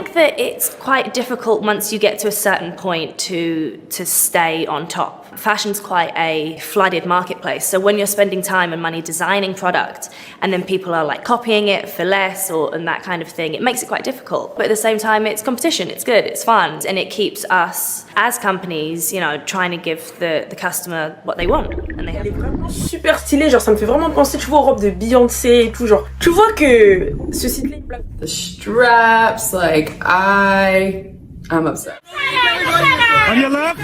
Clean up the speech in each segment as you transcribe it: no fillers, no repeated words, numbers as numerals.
think that it's quite difficult once you get to a certain point to stay on top. Fashion's quite a flooded marketplace, so when you're spending time and money designing product and then people are like copying it for less and that kind of thing, it makes it quite difficult. But at the same time, it's competition, it's good, it's fun, and it keeps us as companies, you know, trying to give the customer what they want. And they have. Elle est vraiment super stylée, genre ça me fait vraiment penser, tu vois, aux robes de Beyoncé et tout, genre. Tu vois que ce site-là, The straps, like I'm upset. On your left.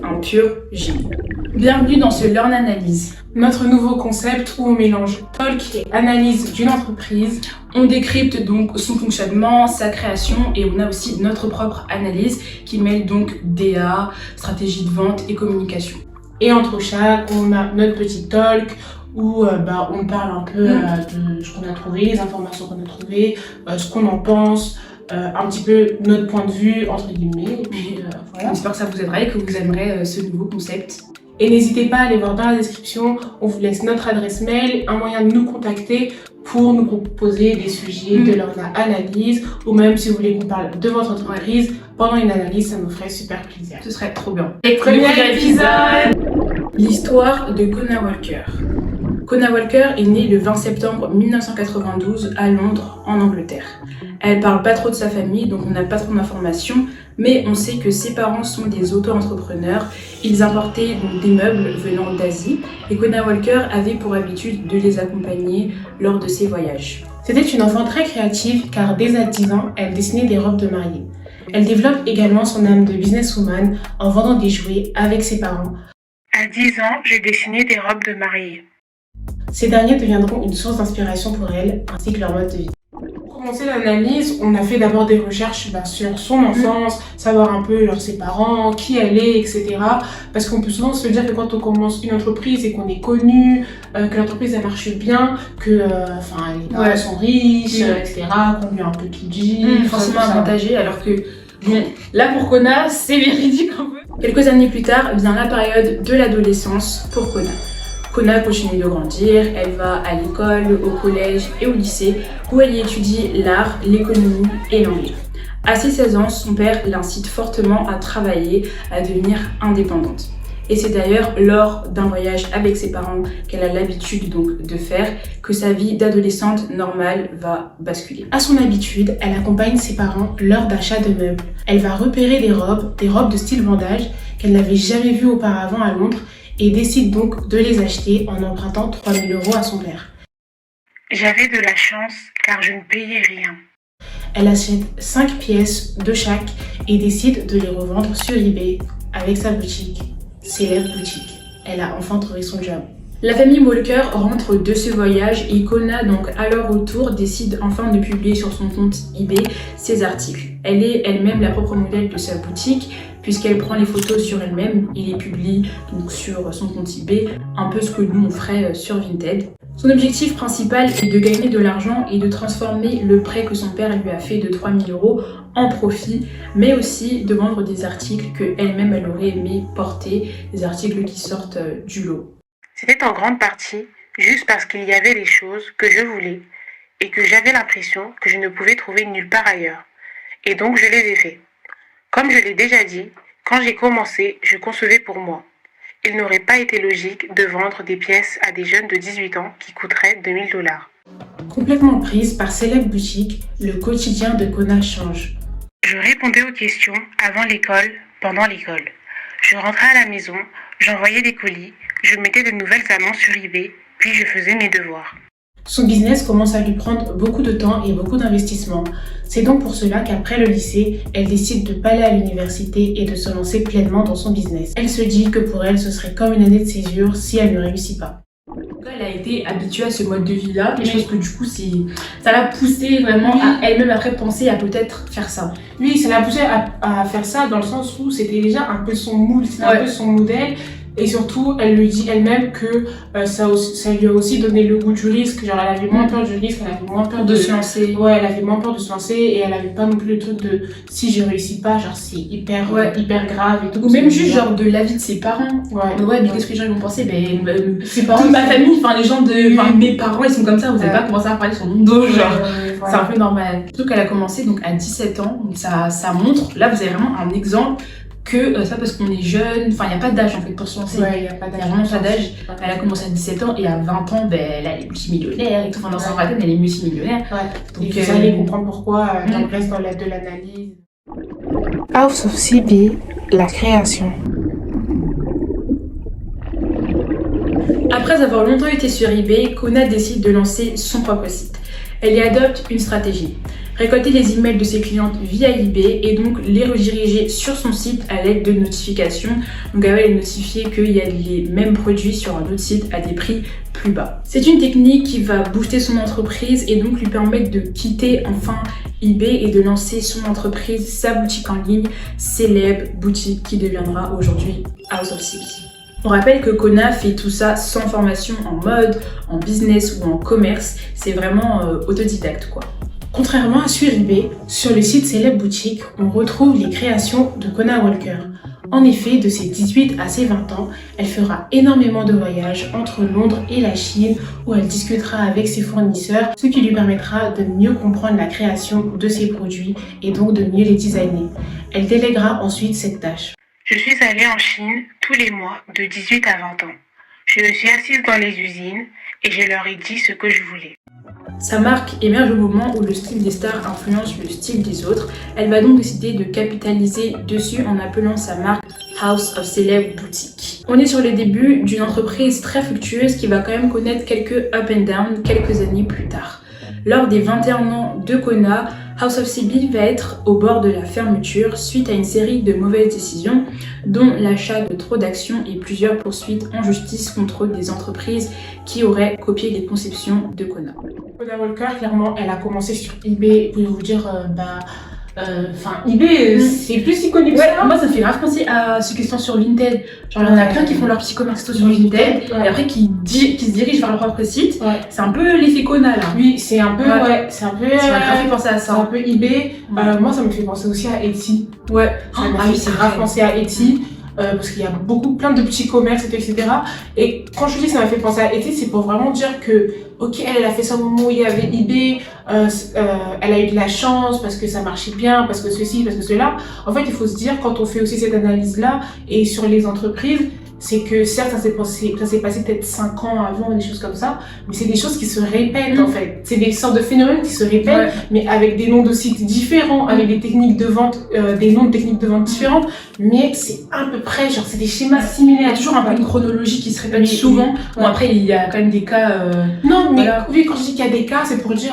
Un pur génie. Bienvenue dans ce Learn Analyse, notre nouveau concept où on mélange talk et analyse d'une entreprise. On décrypte donc son fonctionnement, sa création et on a aussi notre propre analyse qui mêle donc DA, stratégie de vente et communication. Et entre chaque, on a notre petit talk où on parle un peu de ce qu'on a trouvé, les informations qu'on a trouvées, ce qu'on en pense, un petit peu notre point de vue entre guillemets. Et puis, voilà. J'espère que ça vous aidera et que vous aimerez ce nouveau concept. Et n'hésitez pas à aller voir dans la description, on vous laisse notre adresse mail, un moyen de nous contacter pour nous proposer des sujets de leur analyse ou même si vous voulez qu'on parle de votre entreprise pendant une analyse, ça nous ferait super plaisir. Ce serait trop bien. Premier épisode. L'histoire de Kona Walker. Kona Walker est née le 20 septembre 1992 à Londres, en Angleterre. Elle parle pas trop de sa famille, donc on n'a pas trop d'informations, mais on sait que ses parents sont des auto-entrepreneurs. Ils importaient donc des meubles venant d'Asie et Kona Walker avait pour habitude de les accompagner lors de ses voyages. C'était une enfant très créative car dès à 10 ans, elle dessinait des robes de mariée. Elle développe également son âme de businesswoman en vendant des jouets avec ses parents. À 10 ans, j'ai dessiné des robes de mariée. Ces derniers deviendront une source d'inspiration pour elle, ainsi que leur mode de vie. Pour commencer l'analyse, on a fait d'abord des recherches sur son enfance, savoir un peu ses parents, qui elle est, etc. Parce qu'on peut souvent se dire que quand on commence une entreprise et qu'on est connu, que l'entreprise elle marche bien, que les parents sont riches, etc., qu'on lui a un peu tout dit. Forcément avantagé, alors que bon, là pour Kona, c'est véridique un peu. Quelques années plus tard vient la période de l'adolescence pour Kona. Kona continue de grandir, elle va à l'école, au collège et au lycée où elle y étudie l'art, l'économie et l'anglais. À ses 16 ans, son père l'incite fortement à travailler, à devenir indépendante. Et c'est d'ailleurs lors d'un voyage avec ses parents qu'elle a l'habitude donc de faire que sa vie d'adolescente normale va basculer. À son habitude, elle accompagne ses parents lors d'achat de meubles. Elle va repérer des robes de style bandage qu'elle n'avait jamais vues auparavant à Londres et décide donc de les acheter en empruntant 3 000 € à son père. J'avais de la chance car je ne payais rien. Elle achète 5 pièces de chaque et décide de les revendre sur eBay avec sa boutique, célèbre boutique. Elle a enfin trouvé son job. La famille Walker rentre de ce voyage et Kona donc à leur retour décide enfin de publier sur son compte eBay ses articles. Elle est elle-même la propre modèle de sa boutique puisqu'elle prend les photos sur elle-même et les publie donc sur son compte eBay, un peu ce que nous on ferait sur Vinted. Son objectif principal est de gagner de l'argent et de transformer le prêt que son père lui a fait de 3 000 € en profit, mais aussi de vendre des articles qu'elle-même elle aurait aimé porter, des articles qui sortent du lot. C'était en grande partie juste parce qu'il y avait des choses que je voulais et que j'avais l'impression que je ne pouvais trouver nulle part ailleurs. Et donc je les ai faits. Comme je l'ai déjà dit, quand j'ai commencé, je concevais pour moi. Il n'aurait pas été logique de vendre des pièces à des jeunes de 18 ans qui coûteraient 2 000 $. Complètement prise par Célèbre Boutique, le quotidien de Kona change. Je répondais aux questions avant l'école, pendant l'école. Je rentrais à la maison, j'envoyais des colis, je mettais de nouvelles annonces sur eBay, puis je faisais mes devoirs. Son business commence à lui prendre beaucoup de temps et beaucoup d'investissement. C'est donc pour cela qu'après le lycée, elle décide de pas aller à l'université et de se lancer pleinement dans son business. Elle se dit que pour elle, ce serait comme une année de césure si elle ne réussit pas. Elle a été habituée à ce mode de vie-là et je pense que du coup, ça l'a poussée vraiment à elle-même après penser à peut-être faire ça. Oui, ça l'a poussée à faire ça dans le sens où c'était déjà un peu son moule, c'était un peu son modèle. Et surtout, elle le dit elle-même que ça lui a aussi donné le goût du risque. Genre, elle avait moins peur du risque, elle avait moins peur De se lancer. Ouais, elle avait moins peur de se lancer et elle avait pas non plus le truc de si je réussis pas, genre c'est hyper grave et tout. Ou même juste genre de l'avis de ses parents. Ouais, Mais qu'est-ce que les gens ils vont penser? ses parents, toute ma famille, enfin les gens mes parents ils sont comme ça, vous n'avez pas commencé à parler sur mon dos, genre. C'est un peu normal. Surtout qu'elle a commencé donc à 17 ans, donc ça montre, là vous avez vraiment un exemple que ça parce qu'on est jeune, enfin il n'y a pas d'âge en fait pour se lancer. Ouais, il y a pas d'âge. Il y a vraiment pas d'âge. Elle a commencé à 17 ans et à 20 ans, là elle est multimillionnaire et tout, enfin dans sa vingtaine elle est multimillionnaire. Donc vous allez comprendre pourquoi dans le reste de l'analyse. House of CB, la création. Après avoir longtemps été sur eBay, Kona décide de lancer son propre site. Elle y adopte une stratégie. Récolter les emails de ses clientes via eBay et donc les rediriger sur son site à l'aide de notifications. Donc elle va les notifier qu'il y a les mêmes produits sur un autre site à des prix plus bas. C'est une technique qui va booster son entreprise et donc lui permettre de quitter enfin eBay et de lancer son entreprise, sa boutique en ligne, Célèbre Boutique qui deviendra aujourd'hui House of CB. On rappelle que Kona fait tout ça sans formation en mode, en business ou en commerce. C'est vraiment autodidacte quoi. Contrairement à sur eBay, sur le site Célèbre Boutique, on retrouve les créations de Kona Walker. En effet, de ses 18 à ses 20 ans, elle fera énormément de voyages entre Londres et la Chine où elle discutera avec ses fournisseurs, ce qui lui permettra de mieux comprendre la création de ses produits et donc de mieux les designer. Elle délèguera ensuite cette tâche. Je suis allée en Chine tous les mois de 18 à 20 ans. Je me suis assise dans les usines et je leur ai dit ce que je voulais. Sa marque émerge au moment où le style des stars influence le style des autres. Elle va donc décider de capitaliser dessus en appelant sa marque House of Célèbre Boutique. On est sur les débuts d'une entreprise très fructueuse qui va quand même connaître quelques up and down quelques années plus tard. Lors des 21 ans de Kona, House of CB va être au bord de la fermeture suite à une série de mauvaises décisions, dont l'achat de trop d'actions et plusieurs poursuites en justice contre des entreprises qui auraient copié les conceptions de Kona. Kona Walker, clairement, elle a commencé sur eBay. Vous vous dire, eBay, c'est plus si connu que ça. Moi, ça me fait grave penser à ceux qui sont sur Vinted. Genre, il y en a plein qui font leur petit commerce sur Vinted et après qui se dirigent vers leur propre site. Ouais. C'est un peu l'effet Kona là. Oui, c'est un peu, c'est un peu. Ça m'a grave fait penser à C'est un ça. peu eBay. Moi, ça me fait penser aussi à Etsy. Ouais. Ça m'a fait grave penser à Etsy. Parce qu'il y a plein de petits commerces, etc. Et quand je dis que ça m'a fait penser à Etsy, c'est pour vraiment dire que, ok, elle a fait ça au moment où il y avait eBay, elle a eu de la chance parce que ça marchait bien, parce que ceci, parce que cela. En fait, il faut se dire, quand on fait aussi cette analyse-là, et sur les entreprises, c'est que certes, ça s'est passé peut-être 5 ans avant, des choses comme ça, mais c'est des choses qui se répètent en fait. C'est des sortes de phénomènes qui se répètent, mais avec des noms de sites différents, avec des techniques de vente, des noms de techniques de vente différentes, mais c'est à peu près, genre, c'est des schémas similaires. Il y a toujours un peu une chronologie qui se répète souvent. Bon, après, il y a quand même des cas. Non, mais voilà. oui, quand je dis qu'il y a des cas, c'est pour dire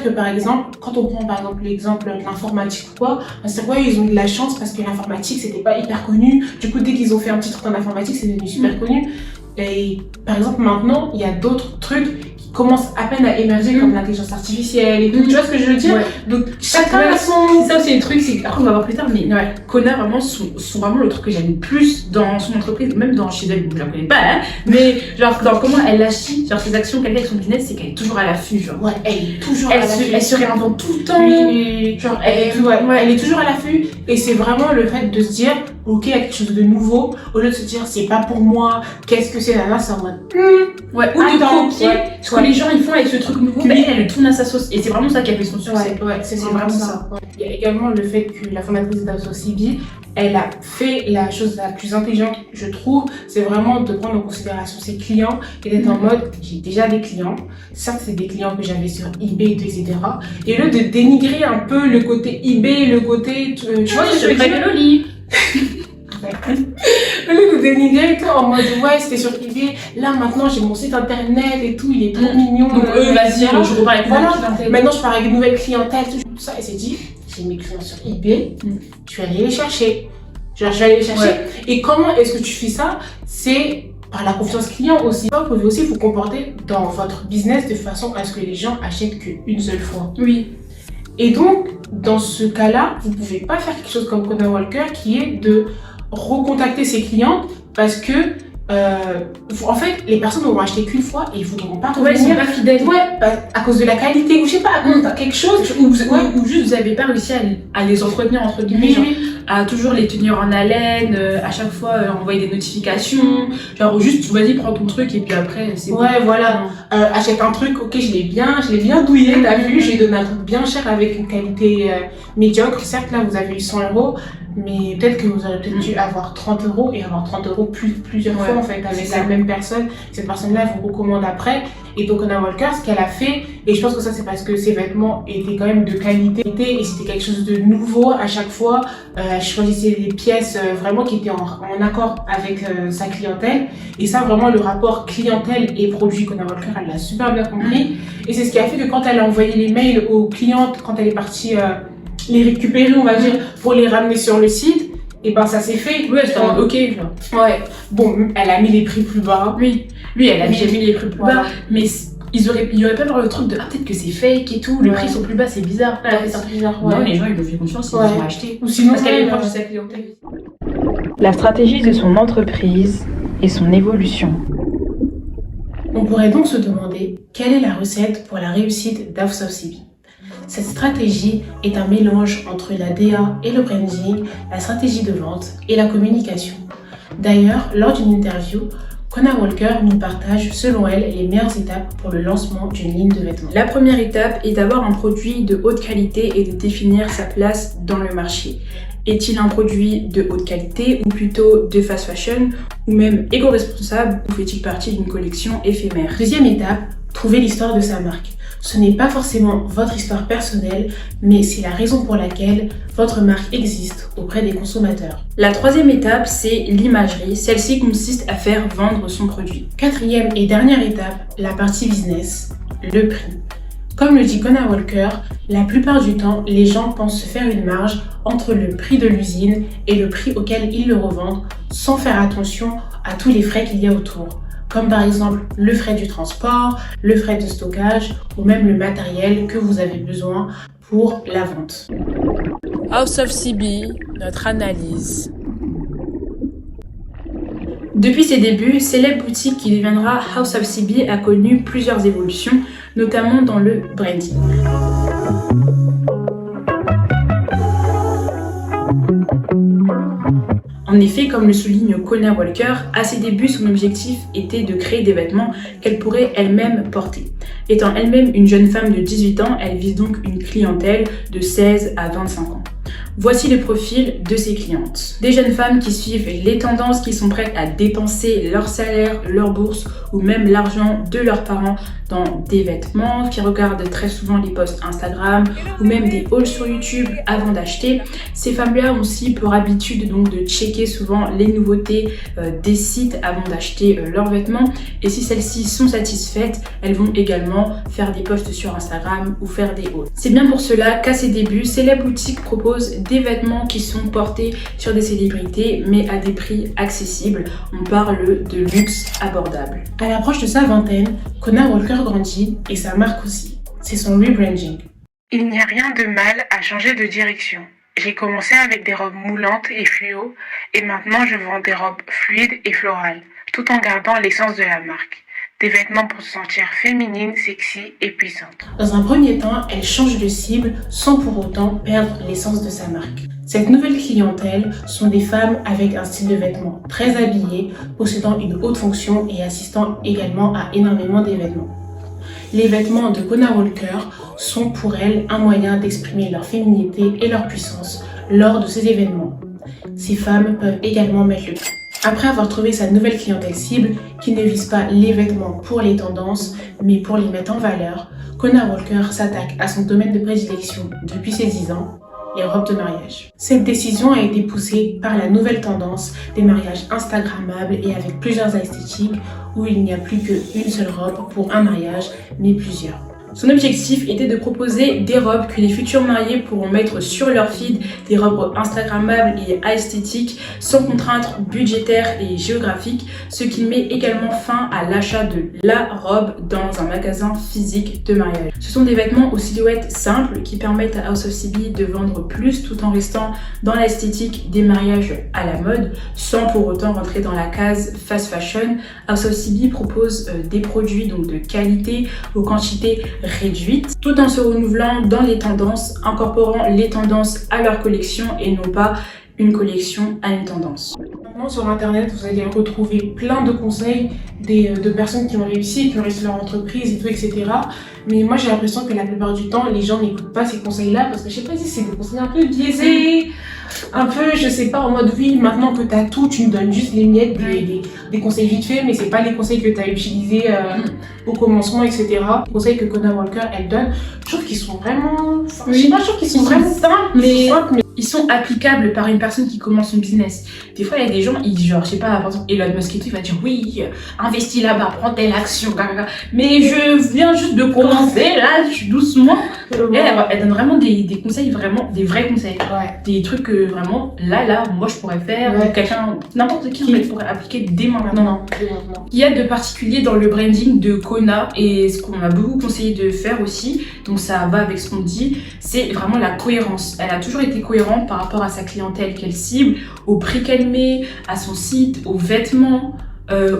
que par exemple, quand on prend par exemple l'exemple de l'informatique ou quoi, c'est quoi, ils ont eu de la chance parce que l'informatique c'était pas hyper connu. Du coup, dès qu'ils ont fait un petit truc en informatique, c'est devenu super connu. Et par exemple, maintenant, il y a d'autres trucs qui commencent à peine à émerger comme l'intelligence artificielle et tout. Tu vois ce que je veux dire? Donc, chacun a son. Ça aussi, les trucs, c'est après on va voir plus tard, mais Kona vraiment sont vraiment le truc que j'aime le plus dans son entreprise, même dans chez elle, je la connais pas, hein, mais genre dans comment elle agit, genre ses actions qu'elle fait avec son business, c'est qu'elle est toujours à l'affût, genre. Ouais, elle est toujours à l'affût. Elle se réinvente tout le temps. Oui. Genre, elle est toujours à l'affût. Et c'est vraiment le fait de se dire, ok, il y a quelque chose de nouveau, au lieu de se dire, c'est pas pour moi, qu'est-ce que c'est, là, c'est en mode, ou de copier ce que les gens ils font avec ce truc nouveau, mais elle le tourne à sa sauce. Et c'est vraiment ça qui a fait son succès. C'est vraiment ça. Il y a également le fait que la fondatrice d'House of CB, elle a fait la chose la plus intelligente, je trouve, c'est vraiment de prendre en considération ses clients et d'être en mode, j'ai déjà des clients, certes c'est des clients que j'avais sur eBay, etc. Et au lieu de dénigrer un peu le côté eBay, le côté, tu vois ce que je veux dire? Au lieu de dénigrer tout en mode ouais c'était sur eBay, là maintenant j'ai mon site internet et tout, il est trop mignon. Donc vas-y, je repars avec voilà. clientèle. Maintenant je pars avec une nouvelle clientèle, tout ça, et c'est dit, j'ai mes clients sur eBay, je vais aller les chercher. Genre je vais aller les chercher. Et comment est-ce que tu fais ça? C'est par la confiance client aussi. Vous pouvez aussi vous comporter dans votre business de façon à ce que les gens achètent qu'une seule fois. Oui. Et donc, dans ce cas-là, vous pouvez pas faire quelque chose comme Kona Walker qui est de recontacter ses clientes parce que en fait, les personnes n'auront acheté qu'une fois et ils voudront pas Ouais, ils sont revenir. pas fidèles. Ouais, à cause de la qualité ou je sais pas, à cause de quelque chose. Ou juste vous avez pas réussi à les entretenir entre guillemets, genre, à toujours les tenir en haleine, à chaque fois envoyer des notifications, genre juste vas-y prends ton truc et puis après c'est bon. Ouais, voilà. Achète un truc, ok, je l'ai bien douillé, t'as vu, j'ai donné un truc bien cher avec une qualité médiocre. Certes, là, vous avez eu 100 €, mais peut-être que vous aurez peut-être dû avoir 30 € et avoir 30 € plusieurs fois, en fait, avec la même personne. Cette personne-là vous recommande après. Et donc, Kona Walker, ce qu'elle a fait, et je pense que ça, c'est parce que ses vêtements étaient quand même de qualité et c'était quelque chose de nouveau à chaque fois. Elle choisissait des pièces vraiment qui étaient en accord avec sa clientèle. Et ça, vraiment, le rapport clientèle et produit Kona Walker, elle l'a super bien compris. Et c'est ce qui a fait que quand elle a envoyé les mails aux clientes, quand elle est partie les récupérer, on va dire, pour les ramener sur le site, et ben ça s'est fait. Ouais, c'était ok, genre. Ouais. Bon, elle a mis les prix plus bas. Oui, elle a mis les prix plus bas, mais il y aurait pas avoir le truc de peut-être que c'est fake et tout, les prix sont plus bas, c'est bizarre. C'est bizarre, Non, les gens ils lui ont fait confiance, ils ont acheté. Ou sinon, Parce qu'elle est proche de sa clientèle. La stratégie de son entreprise et son évolution. On pourrait donc se demander quelle est la recette pour la réussite d'House of CB. Cette stratégie est un mélange entre la DA et le branding, la stratégie de vente et la communication. D'ailleurs, lors d'une interview, Kona Walker nous partage, selon elle, les meilleures étapes pour le lancement d'une ligne de vêtements. La première étape est d'avoir un produit de haute qualité et de définir sa place dans le marché. Est-il un produit de haute qualité ou plutôt de fast fashion ou même éco-responsable ou fait-il partie d'une collection éphémère? Deuxième étape, trouver l'histoire de sa marque. Ce n'est pas forcément votre histoire personnelle, mais c'est la raison pour laquelle votre marque existe auprès des consommateurs. La troisième étape, c'est l'imagerie. Celle-ci consiste à faire vendre son produit. Quatrième et dernière étape, la partie business, le prix. Comme le dit Kona Walker, la plupart du temps, les gens pensent se faire une marge entre le prix de l'usine et le prix auquel ils le revendent, sans faire attention à tous les frais qu'il y a autour. Comme par exemple le frais du transport, le frais de stockage ou même le matériel que vous avez besoin pour la vente. House of CB, notre analyse. Depuis ses débuts, célèbre boutique qui deviendra House of CB a connu plusieurs évolutions, notamment dans le branding. En effet, comme le souligne Kona Walker, à ses débuts, son objectif était de créer des vêtements qu'elle pourrait elle-même porter. Étant elle-même une jeune femme de 18 ans, elle vise donc une clientèle de 16 à 25 ans. Voici le profil de ses clientes. Des jeunes femmes qui suivent les tendances, qui sont prêtes à dépenser leur salaire, leur bourse ou même l'argent de leurs parents dans des vêtements, qui regardent très souvent les posts Instagram ou même des hauls sur YouTube avant d'acheter. Ces femmes-là ont aussi pour habitude donc de checker souvent les nouveautés des sites avant d'acheter leurs vêtements. Et si celles-ci sont satisfaites, elles vont également faire des posts sur Instagram ou faire des hauls. C'est bien pour cela qu'à ses débuts, Célèbre Boutique propose des vêtements qui sont portés sur des célébrités mais à des prix accessibles. On parle de luxe abordable. À l'approche de sa vingtaine, Kona Walker grandit et sa marque aussi. C'est son rebranding. Il n'y a rien de mal à changer de direction. J'ai commencé avec des robes moulantes et fluo et maintenant je vends des robes fluides et florales, tout en gardant l'essence de la marque. Des vêtements pour se sentir féminine, sexy et puissante. Dans un premier temps, elle change de cible sans pour autant perdre l'essence de sa marque. Cette nouvelle clientèle sont des femmes avec un style de vêtements très habillé, possédant une haute fonction et assistant également à énormément d'événements. Les vêtements de Kona Walker sont pour elle un moyen d'exprimer leur féminité et leur puissance lors de ces événements. Ces femmes peuvent également mettre le prix. Après avoir trouvé sa nouvelle clientèle cible, qui ne vise pas les vêtements pour les tendances, mais pour les mettre en valeur, Kona Walker s'attaque à son domaine de prédilection depuis ses 10 ans, les robes de mariage. Cette décision a été poussée par la nouvelle tendance des mariages instagrammables et avec plusieurs esthétiques, où il n'y a plus qu'une seule robe pour un mariage, mais plusieurs. Son objectif était de proposer des robes que les futurs mariés pourront mettre sur leur feed, des robes instagrammables et esthétiques, sans contraintes budgétaires et géographiques, ce qui met également fin à l'achat de la robe dans un magasin physique de mariage. Ce sont des vêtements aux silhouettes simples qui permettent à House of CB de vendre plus tout en restant dans l'esthétique des mariages à la mode, sans pour autant rentrer dans la case fast fashion. House of CB propose des produits donc de qualité aux quantités réduites, tout en se renouvelant dans les tendances, incorporant les tendances à leur collection et non pas une collection à une tendance. Maintenant, sur internet, vous allez retrouver plein de conseils de personnes qui ont réussi leur entreprise et tout, etc. Mais moi, j'ai l'impression que la plupart du temps, les gens n'écoutent pas ces conseils-là parce que je sais pas si c'est des conseils un peu biaisés, un peu, je sais pas, en mode oui, maintenant que t'as tout, tu me donnes juste les miettes, des conseils vite fait, mais c'est pas les conseils que t'as utilisés au commencement, etc. Les conseils que Kona Walker, elle donne, je trouve qu'ils sont vraiment, je sais pas, je trouve qu'ils sont vraiment simples, mais ils sont applicables par une personne qui commence son business. Des fois, il y a des gens, genre, je sais pas, par exemple, Elon Musk et tout, il va dire oui, investis là-bas, prends telle action, mais je viens juste de commencer, là, je suis doucement. Elle donne vraiment des conseils, vraiment, des vrais conseils. Ouais. Des trucs que vraiment, là, moi, je pourrais faire, ou quelqu'un, n'importe qui, en fait, pourrait appliquer dès maintenant. Il y a de particulier dans le branding de Kona, et ce qu'on m'a beaucoup conseillé de faire aussi, donc ça va avec ce qu'on dit, c'est vraiment la cohérence. Elle a toujours été cohérente par rapport à sa clientèle qu'elle cible, au prix qu'elle met, à son site, aux vêtements,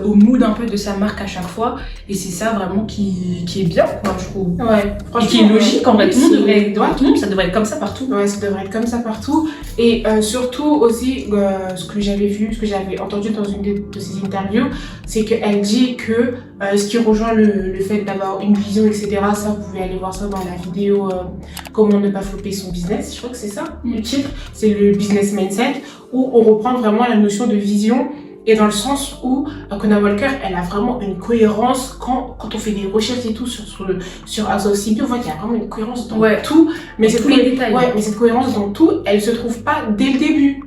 au mood un peu de sa marque à chaque fois. Et c'est ça vraiment qui est bien, quoi, je trouve. Ouais, et qui est logique, en vrai. Tout le monde, ça devrait être comme ça partout. Ouais, ça devrait être comme ça partout. Et surtout aussi, ce que j'avais vu, ce que j'avais entendu dans une de ses interviews, c'est qu'elle dit que ce qui rejoint le fait d'avoir une vision, etc., ça, vous pouvez aller voir ça dans la vidéo Comment ne pas flopper son business. Je crois que c'est ça, le titre. C'est le business mindset, où on reprend vraiment la notion de vision. Et dans le sens où Kona Walker, elle a vraiment une cohérence quand on fait des recherches et tout sur House of CB, on voit qu'il y a vraiment une cohérence dans tout. Mais tous les détails. Ouais, mais cette cohérence dans tout, elle se trouve pas dès le début.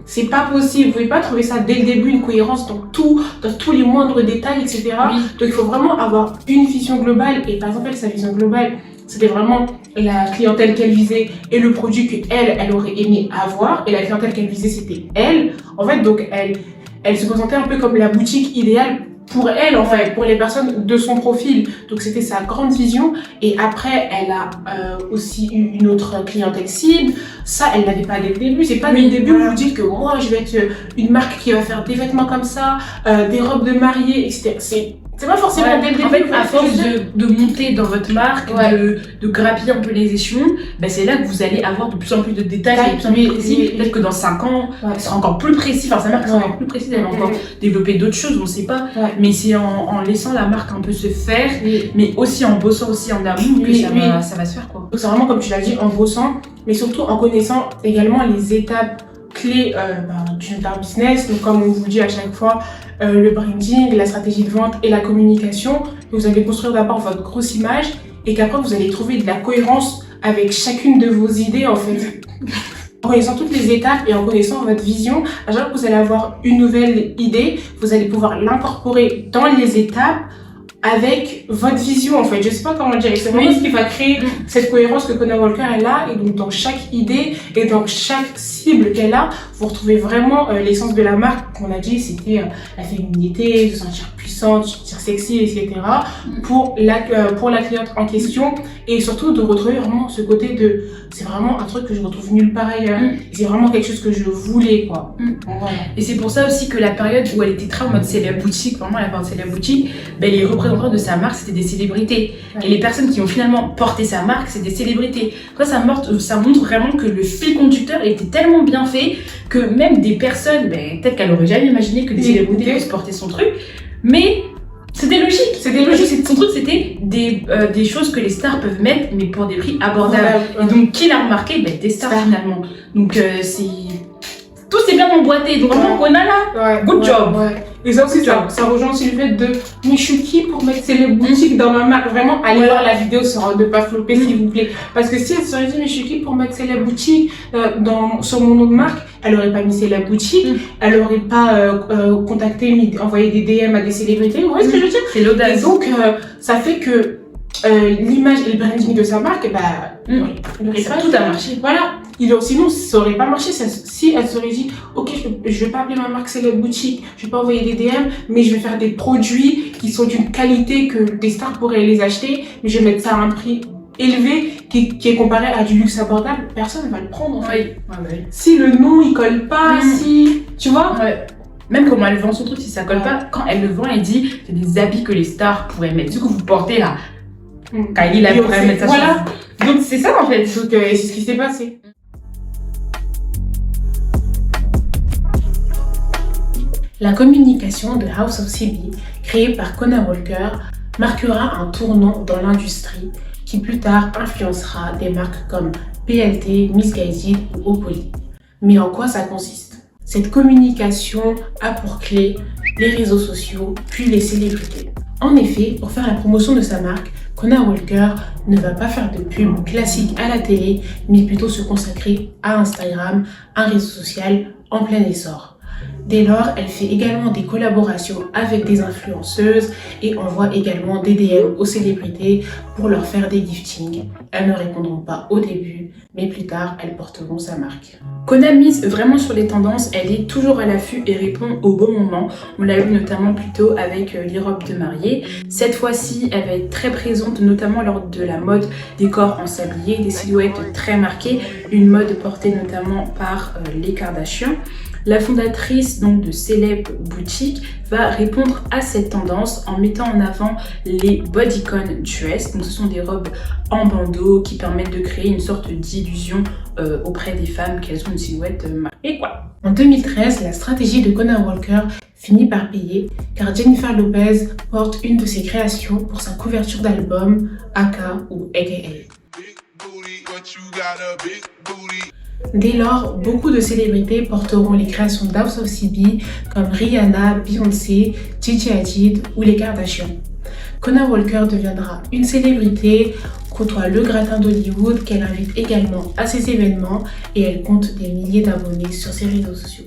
C'est pas possible, vous pouvez pas trouver ça dès le début, une cohérence dans tout, dans tous les moindres détails, etc. Oui. Donc il faut vraiment avoir une vision globale. Et par exemple, sa vision globale, c'était vraiment la clientèle qu'elle visait et le produit qu'elle aurait aimé avoir. Et la clientèle qu'elle visait, c'était elle. En fait, donc elle se présentait un peu comme la boutique idéale pour elle, en fait, pour les personnes de son profil. Donc c'était sa grande vision. Et après, elle a aussi eu une autre clientèle cible. Ça, elle l'avait pas dès le début. C'est pas dès le début où vous dites que moi, je vais être une marque qui va faire des vêtements comme ça, des robes de mariée, etc. C'est pas forcément dès le début. En fait, à force de monter dans votre marque, de grappiller un peu les échelons, ben c'est là que vous allez avoir de plus en plus de détails, de plus en plus précis. Peut-être que dans 5 ans, elle sera encore plus précise. Enfin, sa marque sera encore plus précise, elle va encore développer d'autres choses, on sait pas. Mais c'est en laissant la marque un peu se faire, mais aussi en bossant aussi en amont que ça va se faire, quoi. Donc c'est vraiment comme tu l'as dit, en bossant, mais surtout en connaissant également les étapes clés du business. Donc comme on vous dit à chaque fois, le branding, la stratégie de vente et la communication. Vous allez construire d'abord votre grosse image et qu'après vous allez trouver de la cohérence avec chacune de vos idées, en fait. En connaissant toutes les étapes et en connaissant votre vision, à chaque fois que vous allez avoir une nouvelle idée, vous allez pouvoir l'incorporer dans les étapes avec votre vision, en fait. Je sais pas comment dire. C'est vraiment ce qui va créer cette cohérence que Kona Walker elle a. Et donc, dans chaque idée et dans chaque cible qu'elle a, vous retrouvez vraiment l'essence de la marque. Qu'on a dit, c'était la féminité, se sentir puissante, se sentir sexy, etc. Pour la cliente en question. Et surtout, de retrouver vraiment ce côté de... C'est vraiment un truc que je retrouve nulle part ailleurs. C'est vraiment quelque chose que je voulais, quoi. Voilà. Et c'est pour ça aussi que la période où elle était très en mode célèbre boutique, vraiment la période célèbre boutique, ben les représentants de sa marque c'était des célébrités. Et les personnes qui ont finalement porté sa marque, c'est des célébrités. Ça montre vraiment que le fil conducteur était tellement bien fait que même des personnes, ben, peut-être qu'elle aurait jamais imaginé que des célébrités puissent porter son truc, mais c'était logique. Son truc, c'était des choses que les stars peuvent mettre, mais pour des prix abordables. Et donc, qui l'a remarqué? Ben, des stars finalement. Donc, tout s'est bien emboîté. Donc, vraiment, on a là. Good job. Et ça aussi, ça rejoint aussi le fait de mais je suis qui pour mettre les boutiques dans ma marque? Vraiment, allez voir la vidéo sur Ne pas flopper, s'il vous plaît. Parce que si elle se dit mais je suis qui pour mettre les boutiques sur mon nom de marque, elle aurait pas mis la boutique, elle aurait pas contacté, envoyé des DM à des célébrités. Vous voyez ce que je veux dire? C'est l'audace. Et donc, ça fait que l'image et le branding de sa marque, bah, il aurait pas tout a marché. Voilà. Sinon, ça aurait pas marché si elle serait dit, ok, je vais pas appeler ma marque Célèbre Boutique, je vais pas envoyer des DM, mais je vais faire des produits qui sont d'une qualité que des stars pourraient les acheter, mais je vais mettre ça à un prix élevé qui est comparé à du luxe abordable, personne va le prendre en fait. Oui. Si le nom il colle pas, si tu vois. Ouais. Même comment elle vend son truc, si ça colle pas, quand elle le vend, elle dit c'est des habits que les stars pourraient mettre. Ce que vous portez là, Kylie là pourrait mettre ça. Voilà. Donc c'est ça en fait. Donc c'est ce qui s'est passé. La communication de House of CB, créée par Kona Walker, marquera un tournant dans l'industrie qui plus tard influencera des marques comme PLT, Missguided ou Opoly. Mais en quoi ça consiste? Cette communication a pour clé les réseaux sociaux, puis les célébrités. En effet, pour faire la promotion de sa marque, Kona Walker ne va pas faire de pub classique à la télé, mais plutôt se consacrer à Instagram, un réseau social en plein essor. Dès lors, elle fait également des collaborations avec des influenceuses et envoie également des DM aux célébrités pour leur faire des giftings. Elles ne répondront pas au début, mais plus tard, elles porteront sa marque. Kona mise vraiment sur les tendances, elle est toujours à l'affût et répond au bon moment. On l'a vu notamment plus tôt avec les robes de mariée. Cette fois-ci, elle va être très présente, notamment lors de la mode des corps en sablier, des silhouettes très marquées, une mode portée notamment par les Kardashians. La fondatrice donc de Célèbre Boutique va répondre à cette tendance en mettant en avant les bodycon dress. Donc ce sont des robes en bandeau qui permettent de créer une sorte d'illusion auprès des femmes qu'elles ont une silhouette marquée quoi. En 2013, la stratégie de Kona Walker finit par payer car Jennifer Lopez porte une de ses créations pour sa couverture d'album Aka ou AKA. Dès lors, beaucoup de célébrités porteront les créations d'House of CB comme Rihanna, Beyoncé, Gigi Hadid ou les Kardashians. Kona Walker deviendra une célébrité, côtoie le gratin d'Hollywood qu'elle invite également à ses événements et elle compte des milliers d'abonnés sur ses réseaux sociaux.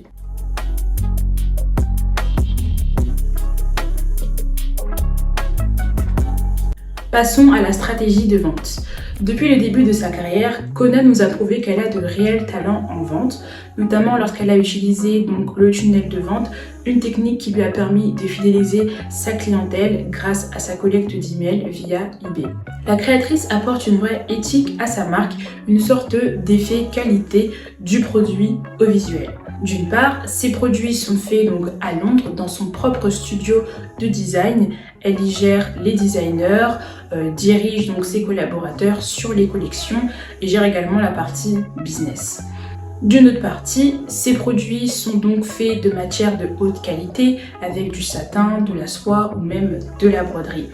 Passons à la stratégie de vente. Depuis le début de sa carrière, Kona nous a prouvé qu'elle a de réels talents en vente, notamment lorsqu'elle a utilisé donc le tunnel de vente, une technique qui lui a permis de fidéliser sa clientèle grâce à sa collecte d'emails via eBay. La créatrice apporte une vraie éthique à sa marque, une sorte d'effet qualité du produit au visuel. D'une part, ces produits sont faits donc à Londres dans son propre studio de design. Elle y gère les designers, dirige donc ses collaborateurs sur les collections et gère également la partie business. D'une autre partie, ces produits sont donc faits de matières de haute qualité avec du satin, de la soie ou même de la broderie.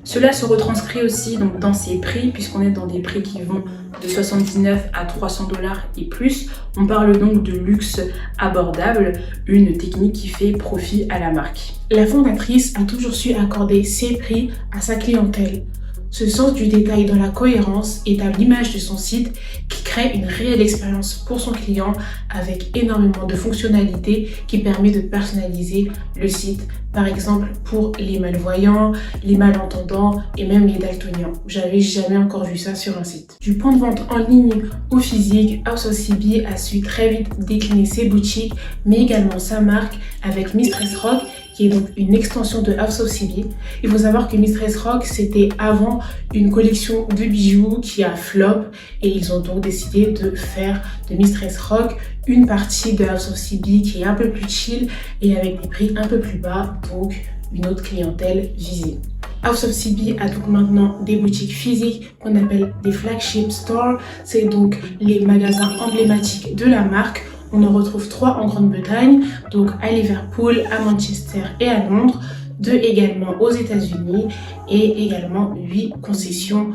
Cela se retranscrit aussi donc dans ses prix puisqu'on est dans des prix qui vont de 79 à 300 $ et plus. On parle donc de luxe abordable, une technique qui fait profit à la marque. La fondatrice a toujours su accorder ses prix à sa clientèle. Ce sens du détail dans la cohérence est à l'image de son site qui crée une réelle expérience pour son client avec énormément de fonctionnalités qui permet de personnaliser le site. Par exemple pour les malvoyants, les malentendants et même les daltoniens. J'avais jamais encore vu ça sur un site. Du point de vente en ligne au physique, House of CB a su très vite décliner ses boutiques mais également sa marque avec Mistress Rock qui est donc une extension de House of CB. Il faut savoir que Mistress Rock c'était avant une collection de bijoux qui a flop et ils ont donc décidé de faire de Mistress Rock une partie de House of CB qui est un peu plus chill et avec des prix un peu plus bas, donc une autre clientèle visée. House of CB a donc maintenant des boutiques physiques qu'on appelle des flagship stores, c'est donc les magasins emblématiques de la marque. On en retrouve 3 en Grande-Bretagne, donc à Liverpool, à Manchester et à Londres, 2 également aux États-Unis et également 8 concessions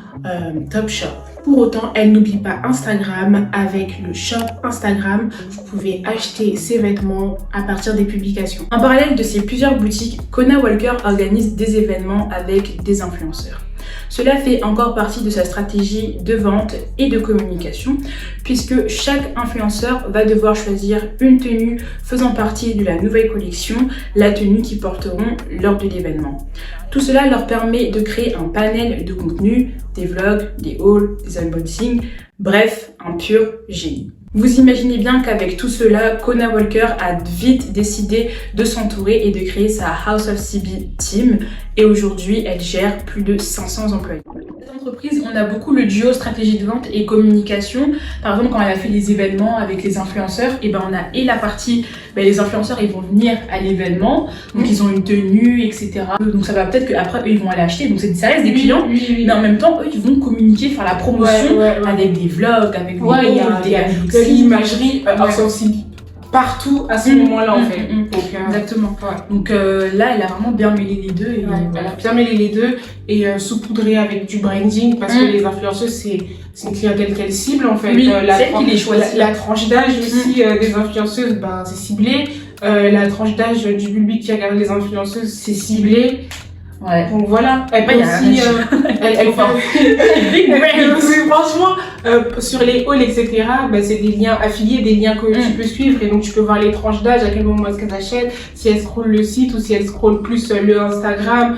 Top Shop. Pour autant, elle n'oublie pas Instagram. Avec le shop Instagram, vous pouvez acheter ses vêtements à partir des publications. En parallèle de ces plusieurs boutiques, Kona Walker organise des événements avec des influenceurs. Cela fait encore partie de sa stratégie de vente et de communication, puisque chaque influenceur va devoir choisir une tenue faisant partie de la nouvelle collection, la tenue qu'ils porteront lors de l'événement. Tout cela leur permet de créer un panel de contenu, des vlogs, des hauls, des unboxings, bref, un pur génie. Vous imaginez bien qu'avec tout cela, Kona Walker a vite décidé de s'entourer et de créer sa House of CB Team, et aujourd'hui elle gère plus de 500 employés. Cette entreprise, on a beaucoup le duo stratégie de vente et communication. Par exemple, quand elle a fait les événements avec les influenceurs, et ben on a et la partie, les influenceurs ils vont venir à l'événement, donc ils ont une tenue, etc. Donc ça va peut-être qu'après eux ils vont aller acheter, donc ça reste des clients, mais en même temps eux ils vont communiquer, faire la promotion avec des vlogs, avec des hauls, il y a de l'imagerie aussi partout à ce moment-là en fait. Donc, exactement. Donc là, elle a vraiment bien mêlé les deux. Et elle a bien mêlé les deux et saupoudré avec du branding parce que les influenceuses, c'est une clientèle qu'elle cible en fait. Oui, la tranche d'âge aussi des influenceuses, c'est ciblé. La tranche d'âge du public qui regarde les influenceuses, c'est ciblé. Ouais. Donc voilà, elle peut aussi, franchement, sur les halls, etc., c'est des liens affiliés, des liens que tu peux suivre, et donc tu peux voir les tranches d'âge, à quel moment est-ce qu'elles achètent, si elles scrollent le site ou si elles scrollent plus le Instagram.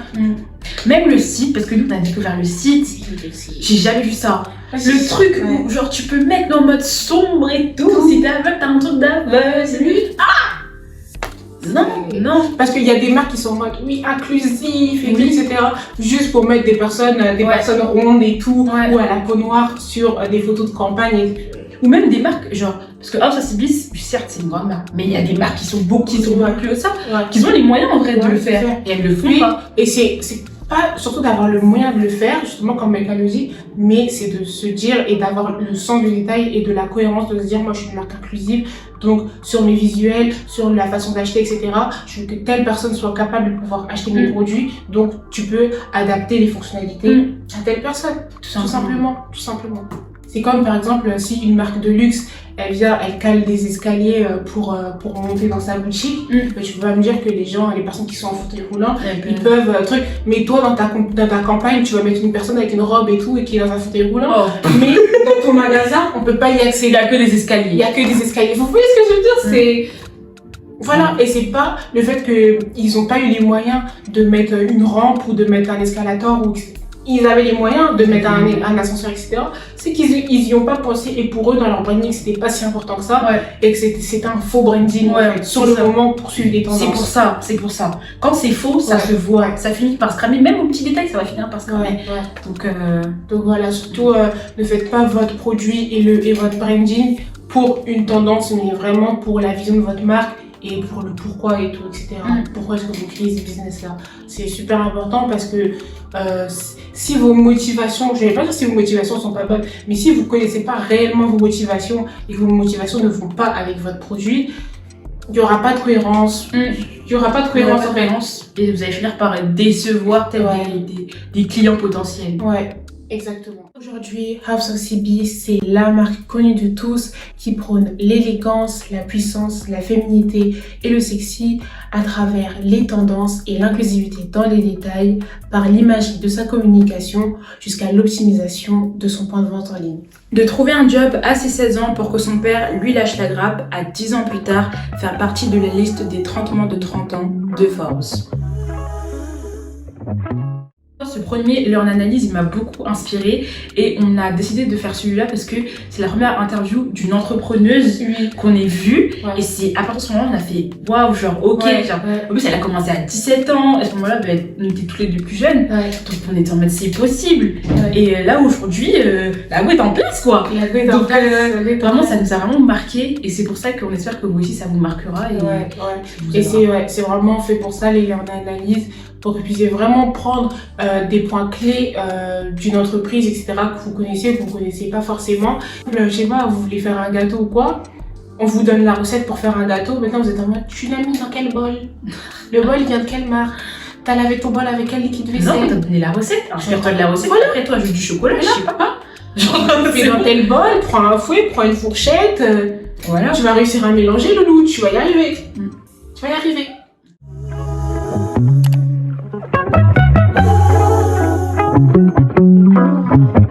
Même le site, parce que nous on a découvert le site, j'ai jamais vu ça. Le truc où genre tu peux mettre en mode sombre et tout, si t'es aveugle, t'as un truc d'aveugle, c'est lui. Non, parce qu'il y a des marques qui sont en mode inclusif et tout, etc. Juste pour mettre des personnes rondes et tout, ou à la peau noire sur des photos de campagne. Ou même des marques, genre, parce que House of CB, certes c'est une grande marque, mais il y a des marques qui sont beaucoup plus que ça, qui ont les moyens en vrai de le faire, et elles le font pas. Et c'est pas surtout d'avoir le moyen de le faire, justement comme Mecca le dit, mais c'est de se dire et d'avoir le sens du détail et de la cohérence, de se dire moi je suis une marque inclusive, donc sur mes visuels, sur la façon d'acheter, etc. Je veux que telle personne soit capable de pouvoir acheter mes produits, donc tu peux adapter les fonctionnalités à telle personne, tout simplement. C'est comme par exemple si une marque de luxe, elle cale des escaliers pour monter dans sa boutique, tu peux pas me dire que les personnes qui sont en fauteuil roulant, ils peuvent mais toi dans ta campagne, tu vas mettre une personne avec une robe et tout et qui est dans un fauteuil roulant, mais dans ton magasin, on peut pas y accéder. Il y a que des escaliers. Vous voyez ce que je veux dire? C'est voilà, et c'est pas le fait qu'ils ont pas eu les moyens de mettre une rampe ou de mettre un escalator ou ils avaient les moyens de mettre un ascenseur, etc. C'est qu'ils y ont pas pensé, et pour eux, dans leur branding, c'était pas si important que ça, et que c'était un faux branding, en fait, sur le moment, pour suivre les tendances. C'est pour ça. Quand c'est faux, ça se voit, ça finit par se cramer, même au petit détail, ça va finir par se cramer. Donc voilà, surtout, ne faites pas votre produit et votre branding pour une tendance, mais vraiment pour la vision de votre marque, et pour le pourquoi et tout, etc. Pourquoi est-ce que vous créez ce business-là? C'est super important parce que si vos motivations, je ne vais pas dire si vos motivations sont pas bonnes, mais si vous ne connaissez pas réellement vos motivations et que vos motivations ne vont pas avec votre produit, il n'y aura pas de cohérence. Il n'y aura pas de cohérence. Et vous allez finir par décevoir des clients potentiels. Ouais. Exactement. Aujourd'hui, House of CB, c'est la marque connue de tous qui prône l'élégance, la puissance, la féminité et le sexy à travers les tendances et l'inclusivité dans les détails, par l'imagerie de sa communication jusqu'à l'optimisation de son point de vente en ligne. De trouver un job à ses 16 ans pour que son père lui lâche la grappe, à 10 ans plus tard, faire partie de la liste des 30 moins de 30 ans de Forbes. Ce premier Learn Analyse, il m'a beaucoup inspiré et on a décidé de faire celui-là parce que c'est la première interview d'une entrepreneuse qu'on ait vue et c'est à partir de ce moment on a fait waouh, genre ok, en plus elle a commencé à 17 ans, à ce moment-là on était tous les deux plus jeunes, donc on était en mode c'est possible et là aujourd'hui la go est en place quoi. Donc vraiment ça nous a vraiment marqué et c'est pour ça qu'on espère que vous aussi ça vous marquera et c'est vraiment fait pour ça les Learn Analyse, pour que vous puissiez vraiment prendre des points clés d'une entreprise, etc. que vous connaissez ou que vous ne connaissez pas forcément. Je sais pas, vous voulez faire un gâteau ou quoi, on vous donne la recette pour faire un gâteau, maintenant vous êtes en mode, tu l'as mis dans quel bol? Le bol vient de quelle marque? T'as lavé ton bol avec quel liquide vaisselle? Non, on t'a donné la recette. Alors je vais de la recette, après toi je veux du chocolat, je sais pas. Fais dans tel bol, prends un fouet, prends une fourchette, voilà. Tu vas réussir à mélanger loulou, tu vas y arriver. Tu vas y arriver. Thank you.